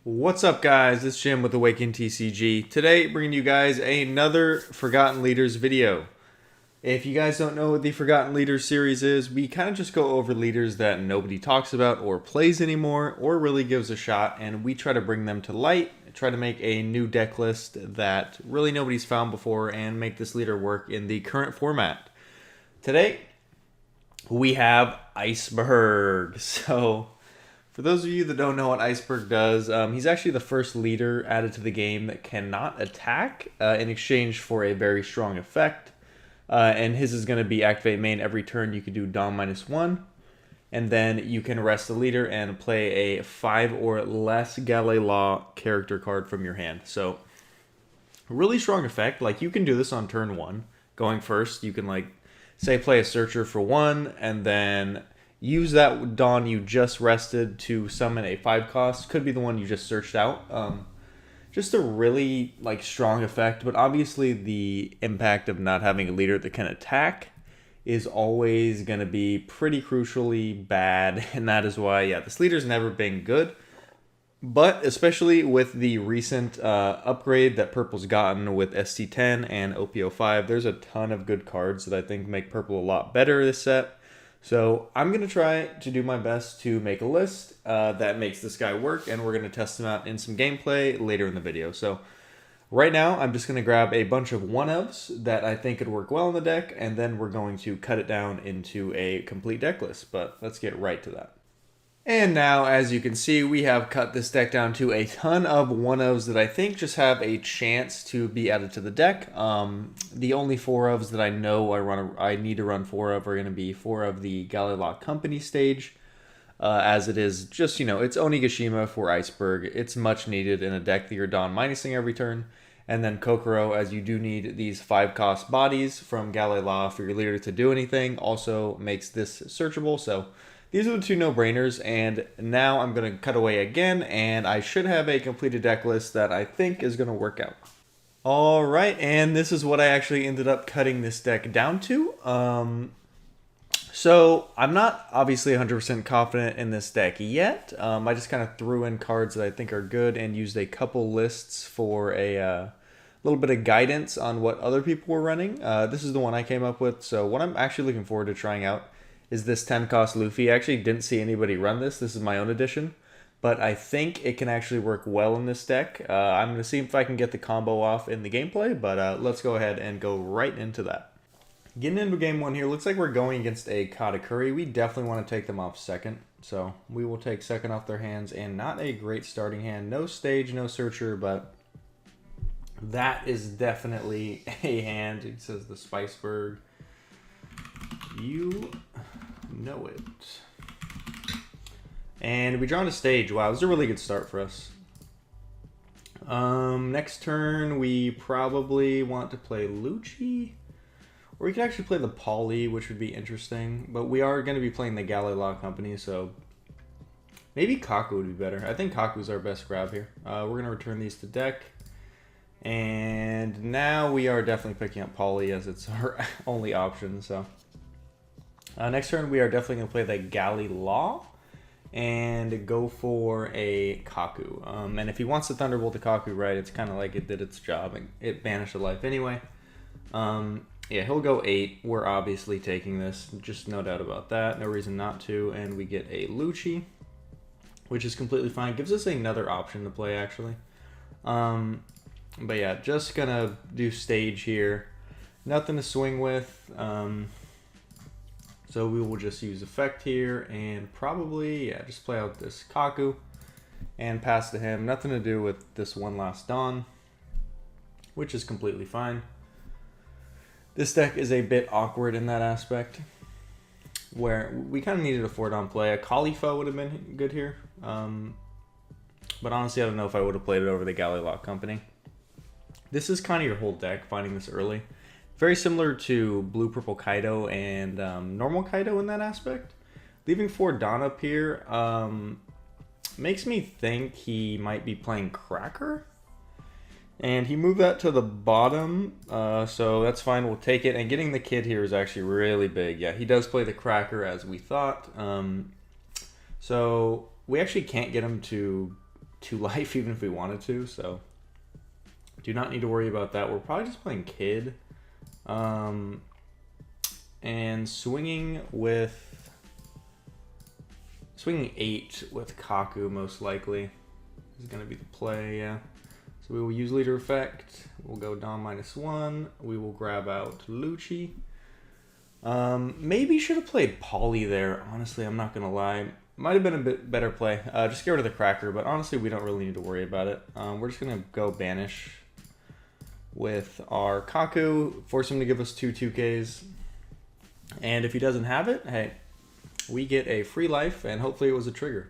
What's up, guys? It's Jim with Awaken TCG. Today, bringing you guys another Forgotten Leaders video. If you guys don't know what the Forgotten Leaders series is, we kind of just go over leaders that nobody talks about or plays anymore or really gives a shot, and we try to bring them to light, try to make a new deck list that really nobody's found before, and make this leader work in the current format. Today, we have Iceburg. So, for those of you that don't know what Iceburg does, he's actually the first leader added to the game that cannot attack in exchange for a very strong effect. And his is going to be activate main every turn. You can do Dawn -1. And then you can rest the leader and play a 5 or less Galley Law character card from your hand. So, a really strong effect. Like, you can do this on turn 1. Going first, you can, like, say play a Searcher for 1, and then use that Dawn you just rested to summon a 5 cost. Could be the one you just searched out. Just a really strong effect, but obviously the impact of not having a leader that can attack is always going to be pretty crucially bad, and that is why, this leader's never been good. But especially with the recent upgrade that Purple's gotten with ST10 and OP05, there's a ton of good cards that I think make Purple a lot better this set. So I'm going to try to do my best to make a list that makes this guy work, and we're going to test him out in some gameplay later in the video. So right now, I'm just going to grab a bunch of 1-ofs that I think could work well in the deck, and then we're going to cut it down into a complete deck list. But let's get right to that. And now, as you can see, we have cut this deck down to a ton of 1-ofs that I think just have a chance to be added to the deck. The only 4-ofs that I know I need to run 4 of are going to be 4 of the Galley Law Company stage, as it is just, it's Onigashima for Iceberg. It's much needed in a deck that you're Dawn minusing every turn. And then Kokoro, as you do need these 5-cost bodies from Galley Law for your leader to do anything, also makes this searchable. So these are the 2 no-brainers, and now I'm going to cut away again, and I should have a completed deck list that I think is going to work out. Alright, and this is what I actually ended up cutting this deck down to. So I'm not obviously 100% confident in this deck yet. I just kind of threw in cards that I think are good and used a couple lists for a little bit of guidance on what other people were running. This is the one I came up with, so what I'm actually looking forward to trying out is this 10-cost Luffy. I actually didn't see anybody run this. This is my own edition, but I think it can actually work well in this deck. I'm going to see if I can get the combo off in the gameplay, but let's go ahead and go right into that. Getting into game 1 here, looks like we're going against a Kata. We definitely want to take them off second, so we will take second off their hands, and not a great starting hand. No stage, no searcher, but that is definitely a hand. It says the Iceburg. You know it. And we draw on a stage. Wow, this is a really good start for us. Next turn, we probably want to play Lucci. Or we could actually play the Poly, which would be interesting. But we are going to be playing the Galley Law Company, so maybe Kaku would be better. I think Kaku's our best grab here. We're going to return these to deck. And now we are definitely picking up Poly as it's our only option, so next turn, we are definitely going to play the Galley Law and go for a Kaku. And if he wants to Thunderbolt the Kaku, right, it's kind of like it did its job and it banished a life anyway. Yeah, he'll go 8. We're obviously taking this, just no doubt about that. No reason not to. And we get a Lucci, which is completely fine. Gives us another option to play, actually. But yeah, just going to do stage here. Nothing to swing with. So we will just use effect here and probably, just play out this Kaku and pass to him. Nothing to do with this one last Dawn, which is completely fine. This deck is a bit awkward in that aspect, where we kind of needed a 4-Dawn play. A Khalifa would have been good here. But honestly, I don't know if I would have played it over the Galley Law Company. This is kind of your whole deck, finding this early. Very similar to Blue-Purple Kaido and normal Kaido in that aspect. Leaving 4 Dawn up here makes me think he might be playing Cracker. And he moved that to the bottom, so that's fine. We'll take it. And getting the kid here is actually really big. Yeah, he does play the Cracker as we thought. So we actually can't get him to 2 life even if we wanted to, so do not need to worry about that. We're probably just playing Kid. And swinging 8 with Kaku most likely is going to be the play, yeah. So we will use leader effect. We'll go Dom -1. We will grab out Lucci. Maybe should have played Polly there. Honestly, I'm not going to lie. Might have been a bit better play. Just get rid of the Cracker, but honestly, we don't really need to worry about it. We're just going to go Banish with our Kaku, force him to give us 2 2Ks. And if he doesn't have it, hey, we get a free life, and hopefully it was a trigger.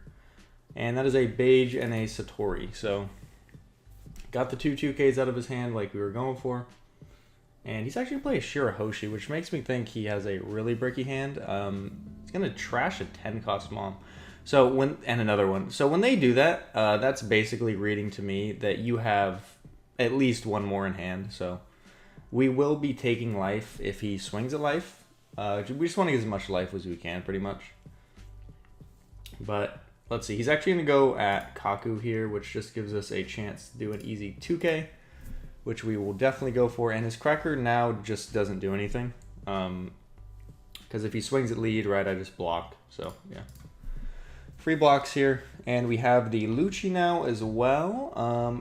And that is a Beige and a Satori. So got the 2 2Ks out of his hand like we were going for. And he's actually playing Shirahoshi, which makes me think he has a really bricky hand. He's going to trash a 10 cost Mom. So and another one. So when they do that, that's basically reading to me that you have at least 1 more in hand. So we will be taking life if he swings at life. We just want to get as much life as we can, pretty much. But let's see. He's actually going to go at Kaku here, which just gives us a chance to do an easy 2K, which we will definitely go for. And his Cracker now just doesn't do anything. Because if he swings at lead, right, I just block. So, yeah. Free blocks here. And we have the Lucci now as well.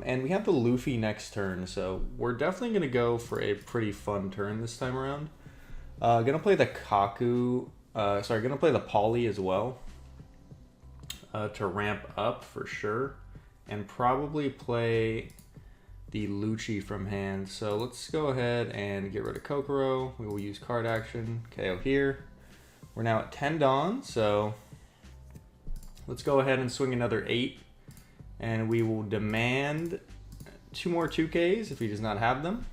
And we have the Luffy next turn. So we're definitely going to go for a pretty fun turn this time around. Gonna play the Kaku, gonna play the Polly as well to ramp up for sure, and probably play the Lucci from hand. So let's go ahead and get rid of Kokoro. We will use card action, KO here. We're now at 10 Dawn, so let's go ahead and swing another 8, and we will demand 2 more 2Ks if he does not have them.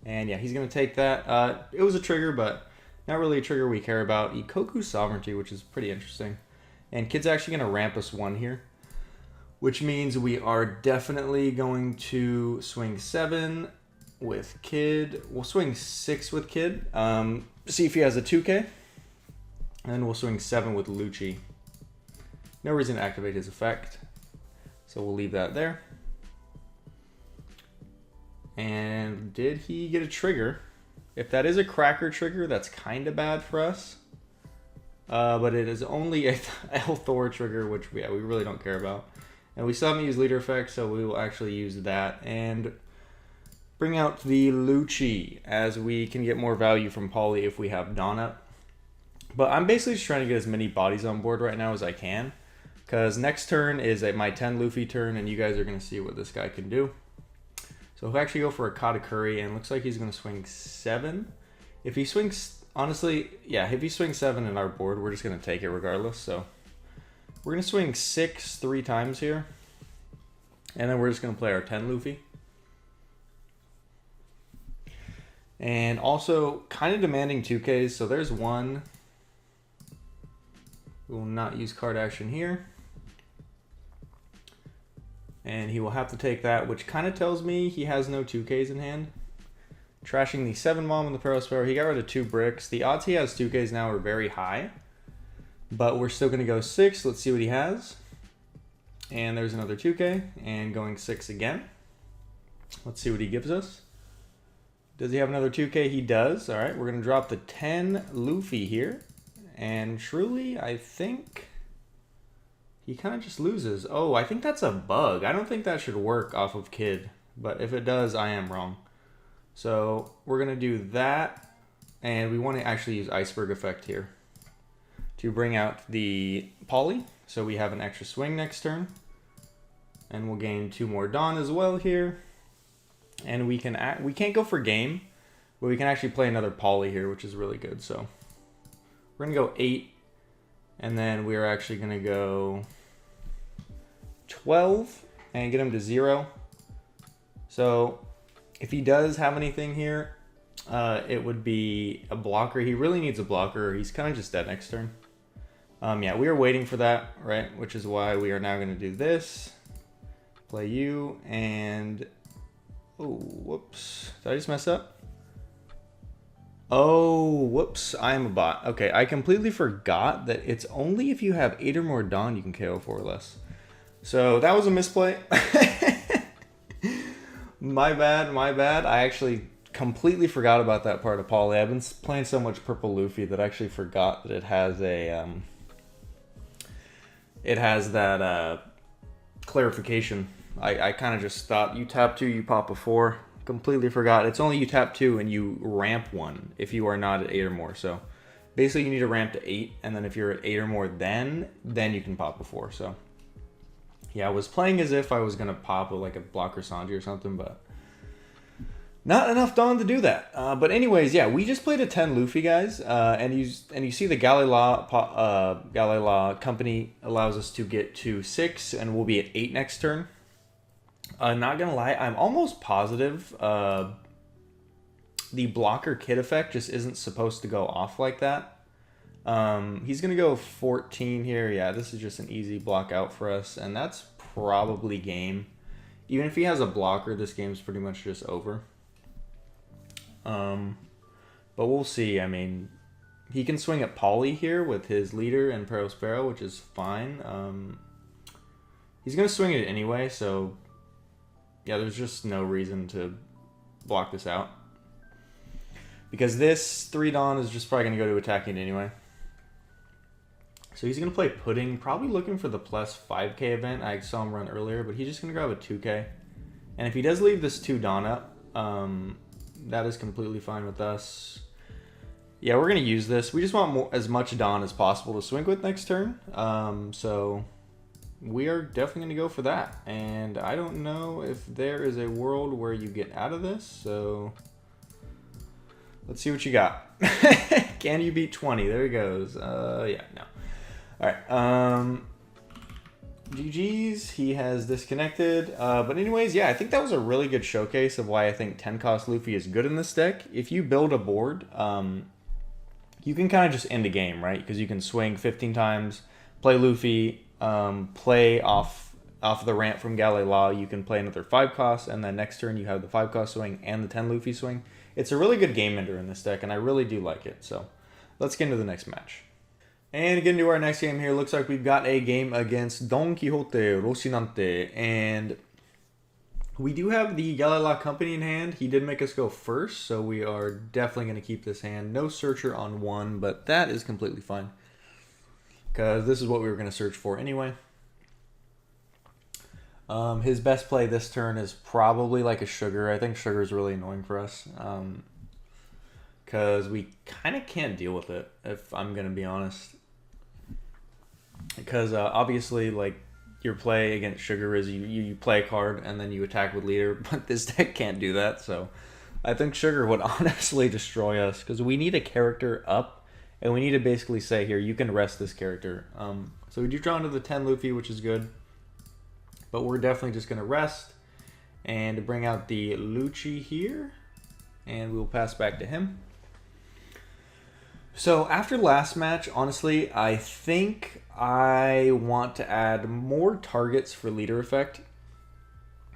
And yeah, he's going to take that. It was a trigger, but not really a trigger we care about. Ikoku Sovereignty, which is pretty interesting. And Kid's actually going to ramp us 1 here, which means we are definitely going to swing 7 with Kid. We'll swing 6 with Kid. See if he has a 2K. And we'll swing 7 with Lucci. No reason to activate his effect, so we'll leave that there. And did he get a trigger? If that is a Cracker trigger, that's kind of bad for us. But it is only a Thor trigger, which we really don't care about. And we still haven't used leader effect, so we will actually use that. And bring out the Lucci, as we can get more value from Polly if we have Dawn up. But I'm basically just trying to get as many bodies on board right now as I can. Because next turn is my 10 Luffy turn, and you guys are going to see what this guy can do. So he'll actually go for a Kata Curry, and looks like he's going to swing 7. If he swings, honestly, yeah, if he swings 7 in our board, we're just going to take it regardless. So we're going to swing 6 3 times here, and then we're just going to play our 10 Luffy. And also kind of demanding 2Ks, so there's 1. We will not use card action here. And he will have to take that, which kind of tells me he has no 2Ks in hand. Trashing the 7 Mom and the Perilous Power. He got rid of 2 bricks. The odds he has 2Ks now are very high. But we're still going to go 6. Let's see what he has. And there's another 2K. And going 6 again. Let's see what he gives us. Does he have another 2K? He does. All right, we're going to drop the 10 Luffy here. And truly, I think he kind of just loses. Oh, I think that's a bug. I don't think that should work off of Kid. But if it does, I am wrong. So we're going to do that. And we want to actually use Iceburg effect here to bring out the Polly. So we have an extra swing next turn. And we'll gain 2 more Dawn as well here. And we can't go for game, but we can actually play another Polly here, which is really good. So we're going to go 8. And then we're actually going to go 12 and get him to 0. So if he does have anything here, it would be a blocker. He really needs a blocker. He's kind of just dead next turn. Yeah, we are waiting for that, right? Which is why we are now going to do this. Play you and... Oh, whoops. Did I just mess up? Oh, whoops. I am a bot. Okay, I completely forgot that it's only if you have 8 or more Dawn you can KO 4 or less. So that was a misplay. My bad, my bad. I actually completely forgot about that part of Poly. I've been playing so much Purple Luffy that I actually forgot that it has a clarification. I kind of just thought you tap 2, you pop a 4. Completely forgot. It's only you tap 2 and you ramp 1 if you are not at 8 or more. So basically you need to ramp to 8, and then if you're at 8 or more, then you can pop a 4. So yeah, I was playing as if I was gonna pop with like a blocker Sanji or something, but not enough Dawn to do that. But anyways, yeah, we just played a 10 Luffy, guys, and you see the Galila company allows us to get to 6, and we'll be at 8 next turn. Not gonna lie, I'm almost positive the blocker kit effect just isn't supposed to go off like that. He's gonna go 14 here. Yeah, this is just an easy block out for us, and that's probably game. Even if he has a blocker, this game's pretty much just over. But we'll see. I mean, he can swing at Poly here with his leader and Perospero, which is fine. He's gonna swing it anyway, so yeah, there's just no reason to block this out. Because this 3 Dawn is just probably going to go to attacking anyway. So he's going to play Pudding, probably looking for the plus 5k event. I saw him run earlier, but he's just going to grab a 2k. And if he does leave this 2 Dawn up, that is completely fine with us. Yeah, we're going to use this. We just want as much Dawn as possible to swing with next turn. So we are definitely going to go for that. And I don't know if there is a world where you get out of this, so let's see what you got. Can you beat 20? There he goes. Yeah, no. All right. GG's. He has disconnected. But anyways, yeah, I think that was a really good showcase of why I think 10 cost Luffy is good in this deck. If you build a board, you can kind of just end a game, right? Because you can swing 15 times, play Luffy, play off the ramp from Galila. You can play another 5 cost, and then next turn you have the 5 cost swing and the 10 Luffy swing. It's a really good game ender in this deck, and I really do like it. So let's get into the next match. And get into our next game here. Looks like we've got a game against Don Quixote Rocinante. And we do have the Galila company in hand. He did make us go first, so we are definitely going to keep this hand. No searcher on 1, but that is completely fine, because this is what we were going to search for anyway. His best play this turn is probably like a Sugar. I think Sugar is really annoying for us, because we kind of can't deal with it, if I'm going to be honest. Because obviously, like, your play against Sugar is you play a card and then you attack with leader, but this deck can't do that, so I think Sugar would honestly destroy us, because we need a character up, and we need to basically say, here, you can rest this character. So we do draw into the 10 Luffy, which is good. But we're definitely just going to rest and bring out the Lucci here, and we'll pass back to him. So after last match, honestly, I think I want to add more targets for leader effect.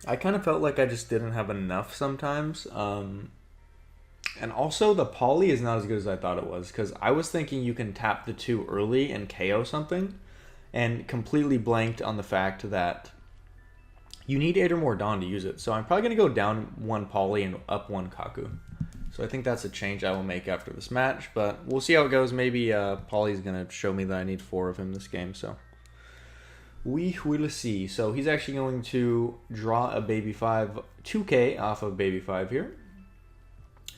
I kind of felt like I just didn't have enough sometimes. And also the poly is not as good as I thought it was, because I was thinking you can tap the 2 early and KO something, and completely blanked on the fact that you need 8 or more Dawn to use it. So I'm probably going to go down 1 Poly and up 1 Kaku. So I think that's a change I will make after this match. But we'll see how it goes. Maybe Poly's going to show me that I need 4 of him this game. So we will see. So he's actually going to draw a Baby 5 2K off of Baby 5 here.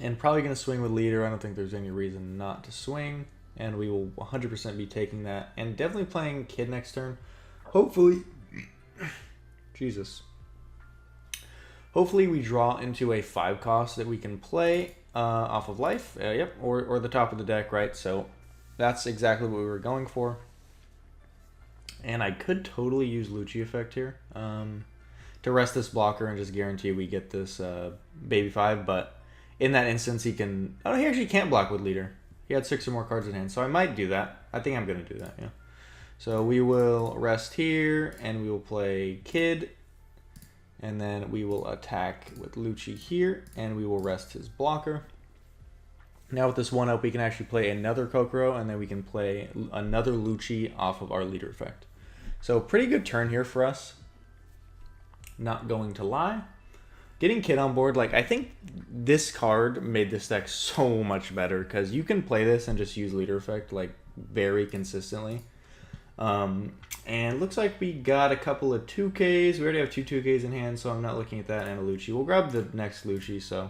And probably going to swing with leader. I don't think there's any reason not to swing. And we will 100% be taking that. And definitely playing Kid next turn. Hopefully... Jesus. Hopefully we draw into a 5 cost that we can play off of life. Yep, or the top of the deck, right? So that's exactly what we were going for. And I could totally use Lucci effect here to rest this blocker and just guarantee we get this Baby 5. But in that instance, he can... Oh, he actually can't block with leader. He had 6 or more cards in hand, so I might do that. I think I'm going to do that, yeah. So we will rest here, and we will play Kid. And then we will attack with Lucci here, and we will rest his blocker. Now with this 1-up, we can actually play another Kokoro, and then we can play another Lucci off of our leader effect. So pretty good turn here for us. not going to lie. Getting Kid on board, like, I think this card made this deck so much better because you can play this and just use leader effect, like, very consistently. And looks like we got a couple of 2Ks. We already have two 2Ks in hand, so I'm not looking at that, and a Lucci. We'll grab the next Lucci, so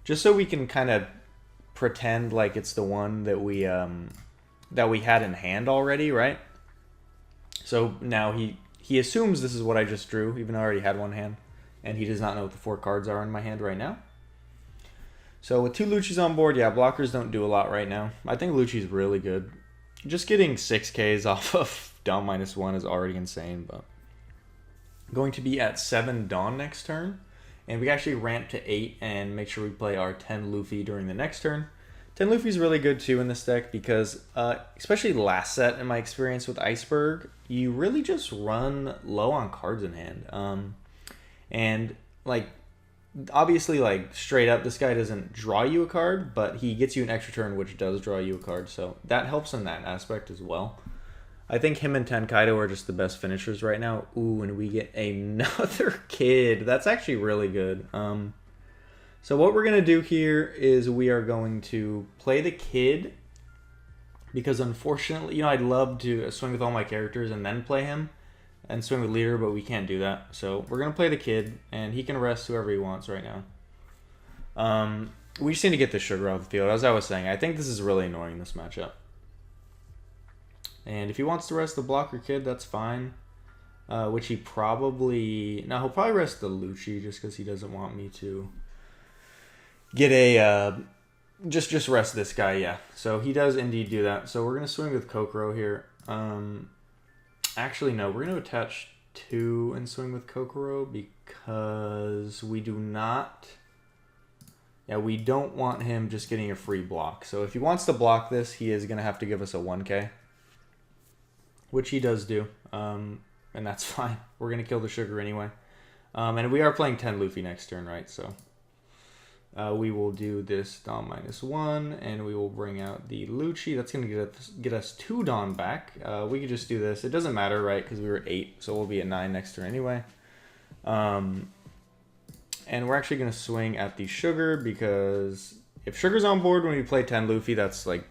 just so we can kind of pretend like it's the one that we had in hand already, right? So now he assumes this is what I just drew, even though I already had one hand. And he does not know what the 4 cards are in my hand right now. So with 2 Lucci's on board, yeah, blockers don't do a lot right now. I think Lucci's really good. Just getting 6Ks off of Dawn -1 is already insane, but going to be at 7 Dawn next turn. And we actually ramp to 8 and make sure we play our 10 Luffy during the next turn. 10 Luffy's really good too in this deck because, especially last set in my experience with Iceburg, you really just run low on cards in hand. And, like, obviously, like, straight up, this guy doesn't draw you a card, but he gets you an extra turn, which does draw you a card. So that helps in that aspect as well. I think him and Kata are just the best finishers right now. Ooh, and we get another Kid. That's actually really good. So what we're going to do here is we are going to play the Kid. Because, unfortunately, you know, I'd love to swing with all my characters and then play him. And swing with leader, but we can't do that. So we're going to play the Kid, and he can rest whoever he wants right now. We just need to get the sugar off the field. As I was saying, I think this is really annoying, this matchup. And if he wants to rest the blocker Kid, that's fine. Which he probably... No, he'll probably rest the Lucci just because he doesn't want me to get a... Just rest this guy, yeah. So he does indeed do that. So we're going to swing with Kokoro here. Actually, no, we're going to attach 2 and swing with Kokoro because we do not... Yeah, we don't want him just getting a free block. So if he wants to block this, he is going to have to give us a 1K. Which he does do. And that's fine. We're going to kill the sugar anyway. And we are playing 10 Luffy next turn, right? So we will do this Dawn -1, and we will bring out the Lucci. That's going to get us 2 Dawn back. We could just do this. It doesn't matter, right? Because we were at 8, so we'll be at 9 next turn anyway. And we're actually going to swing at the sugar because if sugar's on board when we play 10 Luffy, that's like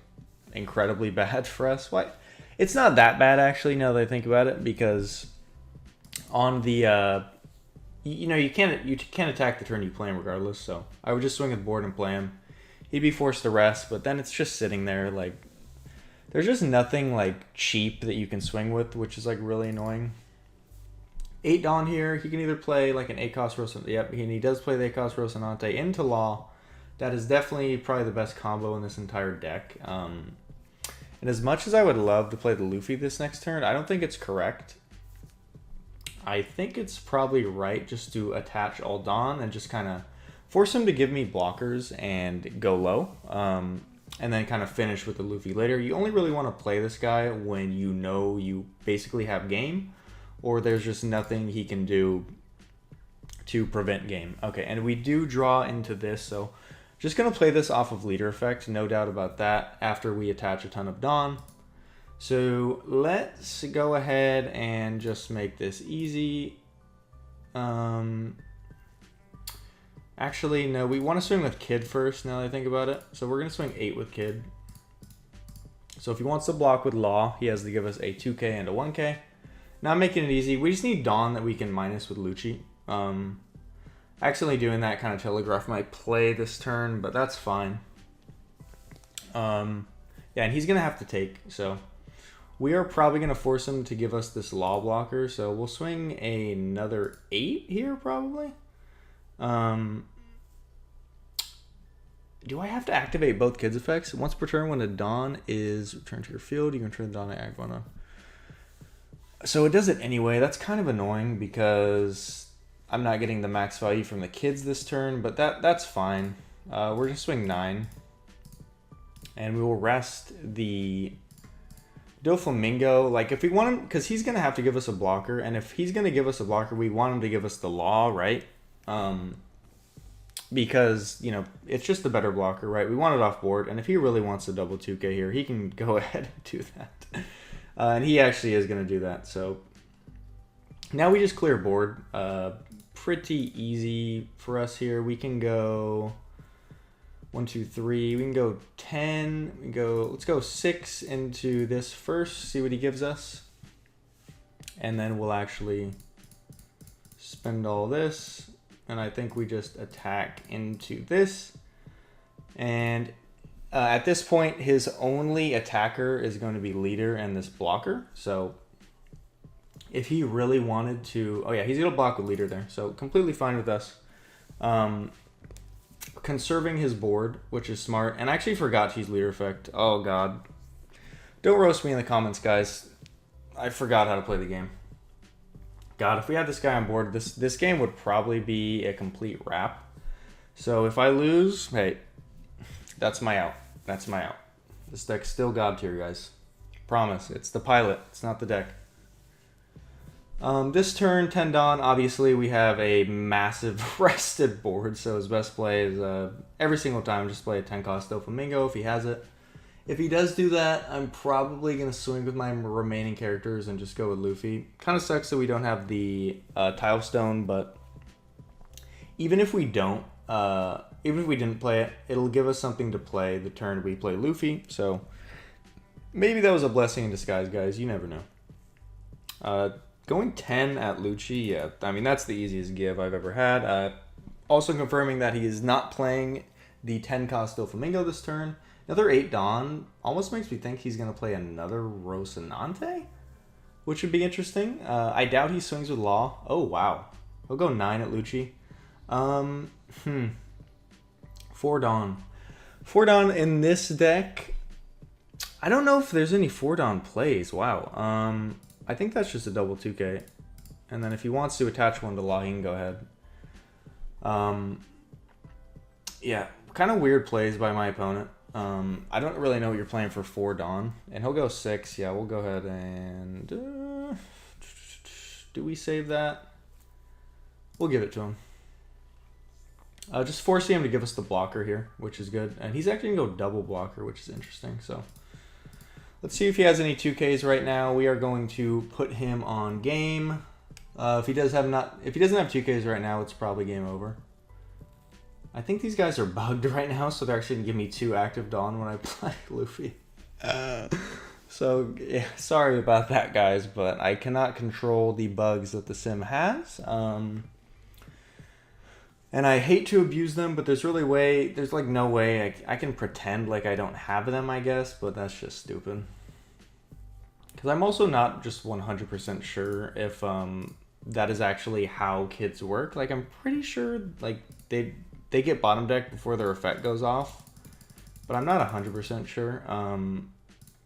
incredibly bad for us. Why? It's not that bad, actually, now that I think about it, because on the... you know, you can't attack the turn you play him regardless, so I would just swing at the board and play him. He'd be forced to rest, but then it's just sitting there, like, there's just nothing, like, cheap that you can swing with, which is, like, really annoying. 8 Dawn here, he can either play, like, an 8-cost Rosinante, yep, and he does play the 8-cost Rosinante into Law. That is definitely probably the best combo in this entire deck. And as much as I would love to play the Luffy this next turn, I don't think it's correct. I think it's probably right just to attach all Dawn and just kind of force him to give me blockers and go low. And then kind of finish with the Luffy later. You only really want to play this guy when you know you basically have game, or there's just nothing he can do to prevent game. Okay, and we do draw into this, so just going to play this off of leader effect, no doubt about that, after we attach a ton of Dawn. So let's go ahead and just make this easy. Actually, no, we want to swing with Kid first, now that I think about it. So we're going to swing 8 with Kid. So if he wants to block with Law, he has to give us a 2K and a 1K. Now I'm making it easy. We just need Dawn that we can minus with Lucci. Accidentally doing that kind of telegraphed my play this turn, but that's fine. Yeah, and he's going to have to take, so we are probably going to force him to give us this Law blocker, so we'll swing another 8 here, probably. Do I have to activate both Kids effects? Once per turn, when a Dawn is returned to your field, you can turn the Dawn to Agwana. So it does it anyway. That's kind of annoying because I'm not getting the max value from the Kids this turn, but that's fine. We're going to swing 9. And we will rest the Doflamingo. Like, if we want him, because he's going to have to give us a blocker, and if he's going to give us a blocker, we want him to give us the Law, right? Because, you know, it's just the better blocker, right? We want it off board, and if he really wants to double 2K here, he can go ahead and do that. And he actually is going to do that, so now we just clear board pretty easy for us here. We can go 1, 2, 3. We can go 10. We go. Let's go 6 into this first. See what he gives us, and then we'll actually spend all this. And I think we just attack into this. And at this point, his only attacker is going to be leader and this blocker. So if he really wanted to, oh yeah, he's gonna block with leader there. So completely fine with us. Conserving his board, which is smart. And I actually forgot to use leader effect. Oh god. Don't roast me in the comments, guys. I forgot how to play the game. God, if we had this guy on board, this game would probably be a complete wrap. So if I lose, hey, that's my out. That's my out. This deck's still god tier, guys. Promise. It's the pilot. It's not the deck. This turn, 10 Dawn, obviously we have a massive rested board, so his best play is every single time just play a 10 cost Doflamingo if he has it. If he does do that, I'm probably going to swing with my remaining characters and just go with Luffy. Kind of sucks that we don't have the Tile Stone, but even if we don't, even if we didn't play it, it'll give us something to play the turn we play Luffy. So maybe that was a blessing in disguise, guys. You never know. Going 10 at Lucci, yeah, I mean, that's the easiest give I've ever had. Also confirming that he is not playing the 10 cost Doflamingo this turn. Another 8 Dawn almost makes me think he's going to play another Rocinante, which would be interesting. I doubt he swings with Law. Oh, wow. He'll go 9 at Lucci. 4 Dawn. 4 Dawn in this deck. I don't know if there's any 4 Dawn plays. Wow. I think that's just a double 2K. And then if he wants to attach one to Law, he can go ahead. Yeah, kind of weird plays by my opponent. I don't really know what you're playing for 4 Dawn. And he'll go 6. Yeah, we'll go ahead and... do we save that? We'll give it to him. Just forcing him to give us the blocker here, which is good. And he's actually going to go double blocker, which is interesting. So let's see if he has any 2Ks right now. We are going to put him on game. If he doesn't have 2Ks right now, it's probably game over. I think these guys are bugged right now, so they're actually going to give me 2 active Dawn when I play Luffy. So, yeah, sorry about that, guys, but I cannot control the bugs that the sim has. And I hate to abuse them, but there's like no way I can pretend like I don't have them, I guess, but that's just stupid. Because I'm also not just 100% sure if that is actually how kids work. Like, I'm pretty sure like they get bottom deck before their effect goes off, but I'm not 100% sure.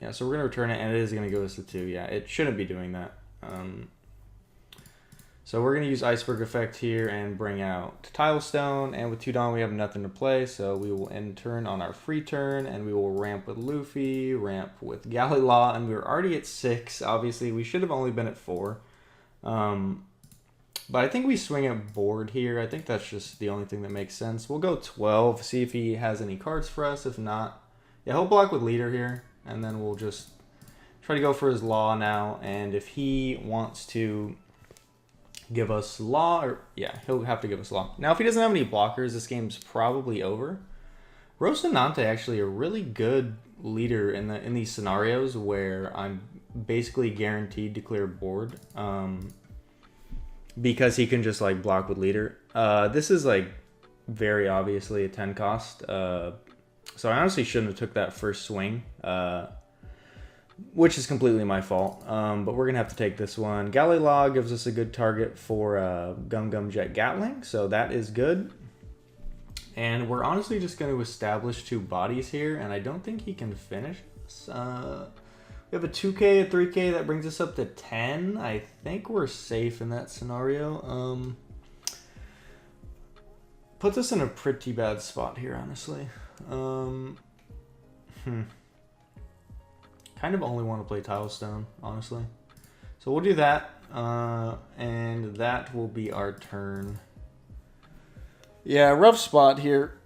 Yeah, so we're going to return it, and it is going to go us to 2. Yeah, it shouldn't be doing that. So we're going to use Iceburg effect here and bring out Tile Stone, and with 2 Dawn we have nothing to play, so we will end turn on our free turn, and we will ramp with Luffy, ramp with Galley Law, and we were already at 6. Obviously, we should have only been at 4. But I think we swing at board here. I think that's just the only thing that makes sense. We'll go 12, see if he has any cards for us. If not, yeah, he'll block with leader here, and then we'll just try to go for his Law now, and if he wants to give us Law, or yeah, he'll have to give us Law. Now, if he doesn't have any blockers, this game's probably over. Rocinante actually a really good leader in these scenarios where I'm basically guaranteed to clear board, because he can just like block with leader. This is like very obviously a 10 cost, so I honestly shouldn't have took that first swing, which is completely my fault, but we're gonna have to take this one. Galley Law gives us a good target for Gum Gum Jet Gatling, so that is good. And we're honestly just going to establish 2 bodies here, and I don't think he can finish us. We have a 2K, a 3K, that brings us up to 10. I think we're safe in that scenario. Puts us in a pretty bad spot here, honestly. Kind of only want to play Tile Stone, honestly. So we'll do that, and that will be our turn. Yeah, rough spot here.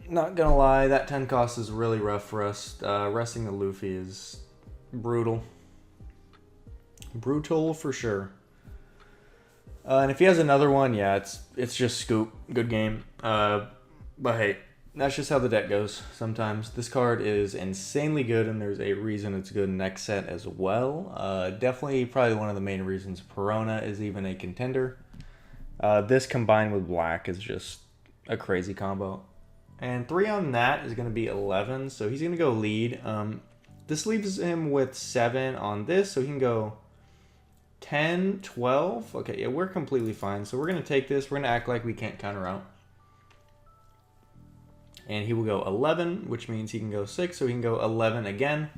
Not gonna lie, that 10 cost is really rough for us. Resting the Luffy is brutal. Brutal for sure. And if he has another one, yeah, it's just scoop. Good game. But hey, that's just how the deck goes sometimes. This card is insanely good, and there's a reason it's good next set as well. Definitely probably one of the main reasons Perona is even a contender. This combined with black is just a crazy combo. And 3 on that is going to be 11, so he's going to go lead. This leaves him with 7 on this, so he can go 10, 12. Okay, yeah, we're completely fine. So we're going to take this. We're going to act like we can't counter out. And he will go 11, which means he can go 6, so he can go 11 again.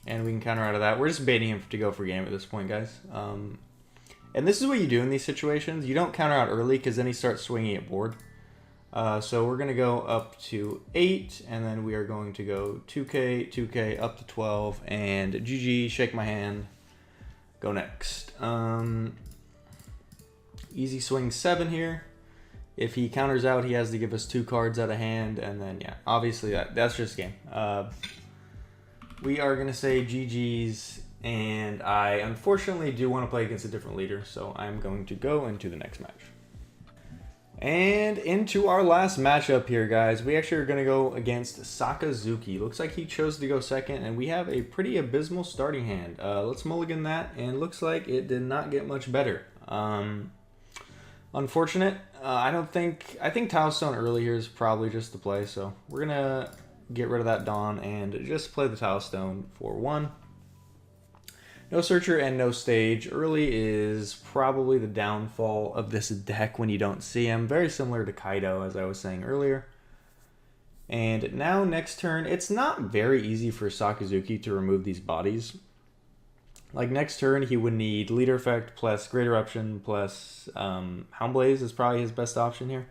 And we can counter out of that. We're just baiting him to go for game at this point, guys. And this is what you do in these situations. You don't counter out early because then he starts swinging at board. So we're going to go up to 8, and then we are going to go 2K, 2K, up to 12, and GG, shake my hand, go next. Easy swing 7 here. If he counters out, he has to give us 2 cards out of hand, and then, yeah, obviously that's just game. We are going to say GG's, and I unfortunately do want to play against a different leader, so I'm going to go into the next match. And into our last matchup here, guys. We actually are going to go against Saka. Looks like he chose to go second, and we have a pretty abysmal starting hand. Let's mulligan that, and looks like it did not get much better. Unfortunate. I think Tilestone early here is probably just the play, so we're going to get rid of that Dawn and just play the Tilestone for 1. No Searcher and no Stage. Early is probably the downfall of this deck when you don't see him. Very similar to Kaido, as I was saying earlier. And now next turn, it's not very easy for Sakazuki to remove these bodies. Like next turn, he would need Leader Effect plus Great Eruption plus Houndblaze is probably his best option here.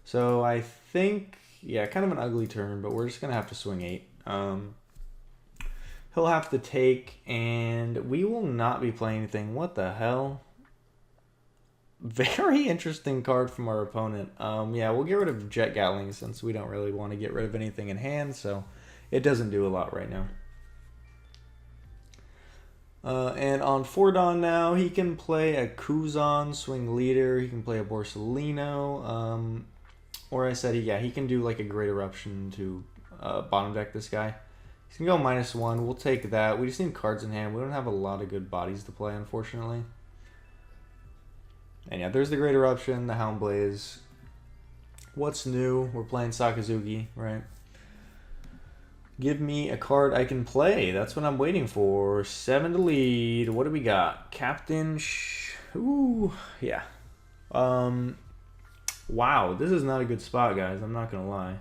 So I think, yeah, kind of an ugly turn, but we're just going to have to swing 8. He'll have to take, and we will not be playing anything. What the hell? Very interesting card from our opponent. Yeah, we'll get rid of Jet Gatling since we don't really want to get rid of anything in hand, so it doesn't do a lot right now. And on 4 Dawn now, he can play a Kuzan, swing leader. He can play a Borsalino. Or I said, yeah, he can do like a Great Eruption to bottom deck this guy. He's going to go -1. We'll take that. We just need cards in hand. We don't have a lot of good bodies to play, unfortunately. And yeah, there's the Great Eruption, the Houndblaze. What's new? We're playing Sakazuki, right? Give me a card I can play. That's what I'm waiting for. 7 to lead. What do we got? Captain. Ooh, yeah. Wow, this is not a good spot, guys. I'm not gonna lie.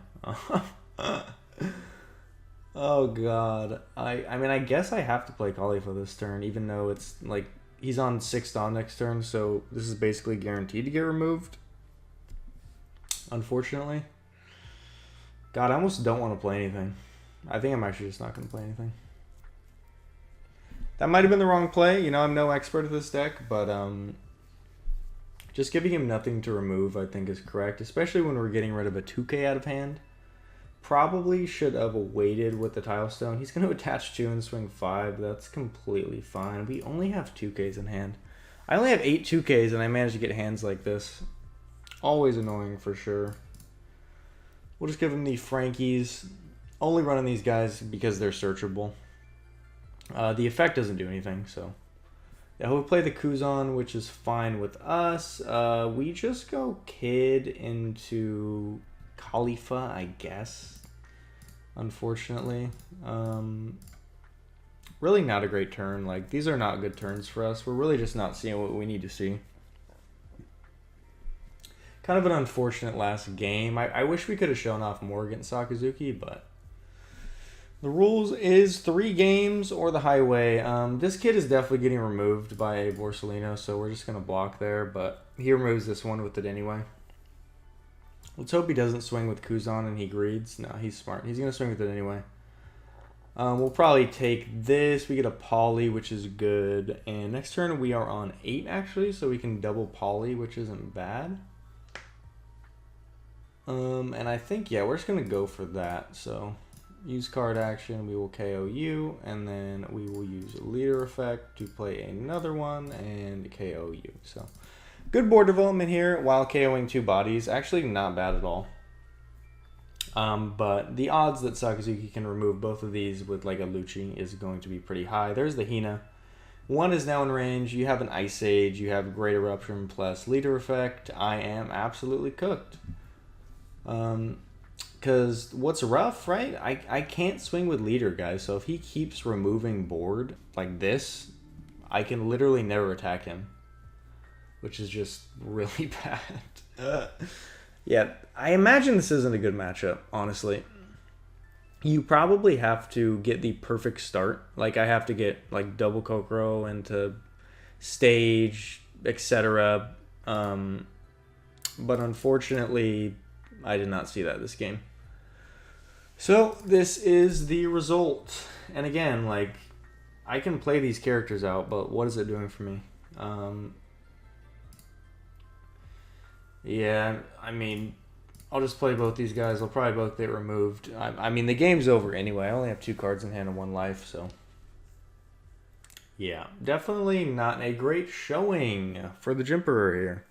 Oh god. I mean, I guess I have to play Khalifa this turn, even though it's like he's on 6 Dawn next turn, so this is basically guaranteed to get removed. Unfortunately. God, I almost don't want to play anything. I think I'm actually just not going to play anything. That might have been the wrong play. You know, I'm no expert at this deck, but just giving him nothing to remove I think is correct, especially when we're getting rid of a 2K out of hand. Probably should have waited with the Tilestone. He's going to attach 2 and swing 5. That's completely fine. We only have 2Ks in hand. I only have 8 2Ks and I managed to get hands like this. Always annoying for sure. We'll just give him the Frankies. Only running these guys because they're searchable. The effect doesn't do anything, so. Yeah, we'll play the Kuzan, which is fine with us. We just go Kid into Khalifa, I guess. Unfortunately. Really not a great turn. Like, these are not good turns for us. We're really just not seeing what we need to see. Kind of an unfortunate last game. I wish we could have shown off more against Sakazuki, but the rules is 3 games or the highway. This kid is definitely getting removed by a Borsalino, so we're just going to block there, but he removes this one with it anyway. Let's hope he doesn't swing with Kuzan and he greeds. No, he's smart. He's going to swing with it anyway. We'll probably take this. We get a Poly, which is good. And next turn we are on 8, actually, so we can double Poly, which isn't bad. And I think, yeah, we're just going to go for that. So use card action, we will KO you, and then we will use Leader Effect to play another one and KO you. So Good board development here while KOing 2 bodies. Actually, not bad at all. But the odds that Sakazuki can remove both of these with like a Lucci is going to be pretty high. There's the Hina. 1 is now in range. You have an Ice Age. You have Great Eruption plus Leader Effect. I am absolutely cooked. Because what's rough, right? I can't swing with Leader, guys. So if he keeps removing board like this, I can literally never attack him. Which is just really bad. Yeah, I imagine this isn't a good matchup, honestly. You probably have to get the perfect start. Like, I have to get, like, double Kokoro into stage, etc. But unfortunately, I did not see that this game. So, this is the result. And again, like, I can play these characters out, but what is it doing for me? Yeah, I mean, I'll just play both these guys. They'll probably both get removed. I mean, the game's over anyway. I only have 2 cards in hand and 1 life, so... Yeah, definitely not a great showing for the Jimperer here.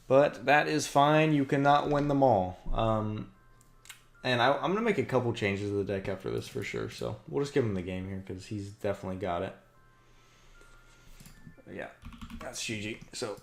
But that is fine. You cannot win them all. And I'm going to make a couple changes to the deck after this for sure. So we'll just give him the game here because he's definitely got it. Yeah, that's GG. So...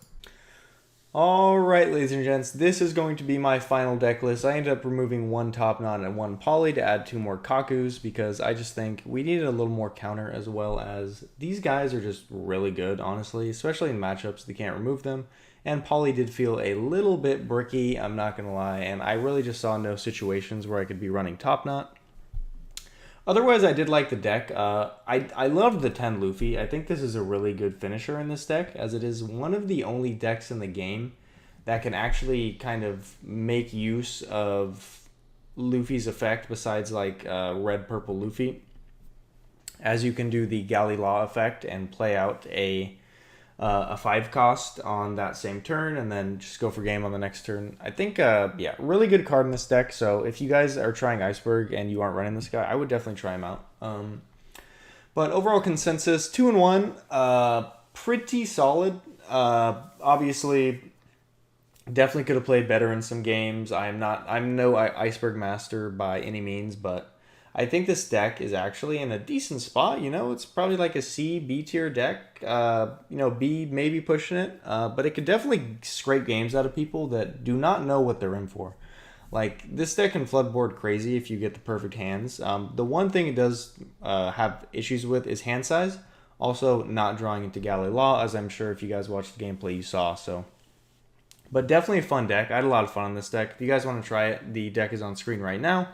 Alright, ladies and gents, this is going to be my final deck list. I ended up removing 1 Top Knot and 1 Poly to add 2 more Kakus because I just think we needed a little more counter, as well as these guys are just really good, honestly, especially in matchups they can't remove them. And Poly did feel a little bit bricky, I'm not going to lie, and I really just saw no situations where I could be running Top Knot. Otherwise, I did like the deck. I loved the 10 Luffy. I think this is a really good finisher in this deck, as it is one of the only decks in the game that can actually kind of make use of Luffy's effect besides like red-purple Luffy. As you can do the Galley Law effect and play out a 5 cost on that same turn and then just go for game on the next turn. I think, yeah, really good card in this deck. So if you guys are trying Iceburg and you aren't running this guy, I would definitely try him out. But overall consensus, 2-1, pretty solid. Obviously, definitely could have played better in some games. I'm no Iceberg master by any means, but I think this deck is actually in a decent spot. You know, it's probably like a C, B tier deck. You know, B maybe pushing it, but it could definitely scrape games out of people that do not know what they're in for. Like, this deck can flood board crazy if you get the perfect hands. The one thing it does have issues with is hand size. Also, not drawing into Galley Law, as I'm sure if you guys watched the gameplay you saw. So, but definitely a fun deck. I had a lot of fun on this deck. If you guys want to try it, the deck is on screen right now.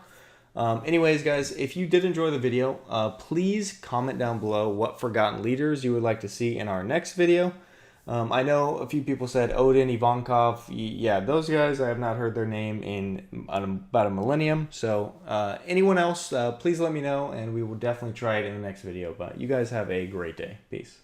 Anyways, guys, if you did enjoy the video, please comment down below what Forgotten Leaders you would like to see in our next video. I know a few people said Odin, Ivankov. Yeah, those guys, I have not heard their name in about a millennium. So anyone else, please let me know, and we will definitely try it in the next video. But you guys have a great day. Peace.